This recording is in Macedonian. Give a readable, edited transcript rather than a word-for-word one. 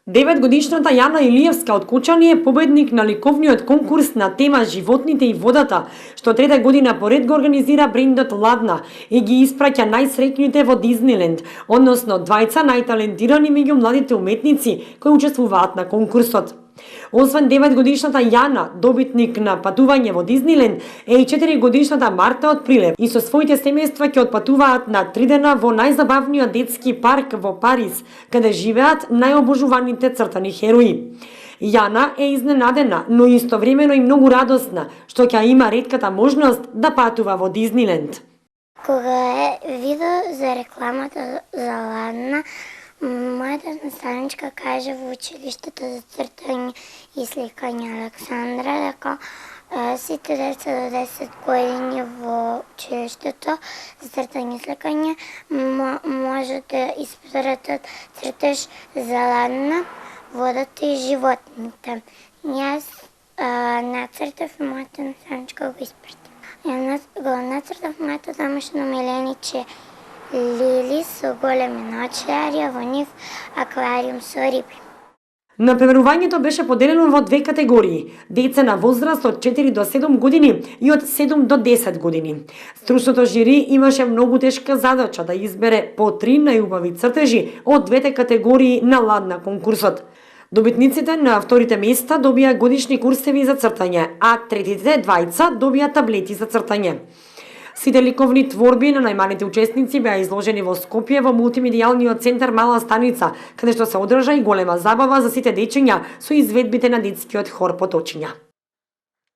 9-годишната Јана Илиевска од Кочани е победник на ликовниот конкурс на тема Животните и водата, што трета година поред го организира брендот Ладна и ги испраќа најсреќните во Дизниленд, односно двајца најталентирани меѓу младите уметници кои учествуваат на конкурсот. Освен 9-годишната Јана, добитник на патување во Дизниленд, е и 4-годишната Марта од Прилеп и со своите семејства ќе отпатуваат на 3 дена во најзабавниот детски парк во Париз, каде живеат најобожуваните цртани херои. Јана е изненадена, но истовремено и многу радосна, што ќе има ретката можност да патува во Дизниленд. Кога видов за рекламата за Ладна, мојата наставничка каже во училиштето за цртање и сликање Александра дека сите деца до 10 години во училиштето за цртање и сликање може да испратат цртеж за Ладна, водата и животните. Јас нацртав и мојата наставничка го испрати. Јас го нацртав моето домашно милениче лили со големи ночијари, во нив аквариум со риби. Напреварувањето беше поделено во две категории: деца на возраст од 4 до 7 години и од 7 до 10 години. Стручното жири имаше многу тешка задача да избере по 3 најубави цртежи од двете категории на Ладна конкурсот. Добитниците на вторите места добија годишни курсеви за цртање, а третите двајца добија таблети за цртање. Сите ликовни творби на најмалите учесници беа изложени во Скопје во мултимедијалниот центар Мала Станица, каде што се одржа и голема забава за сите дечиња со изведбите на детскиот хор Поточиња.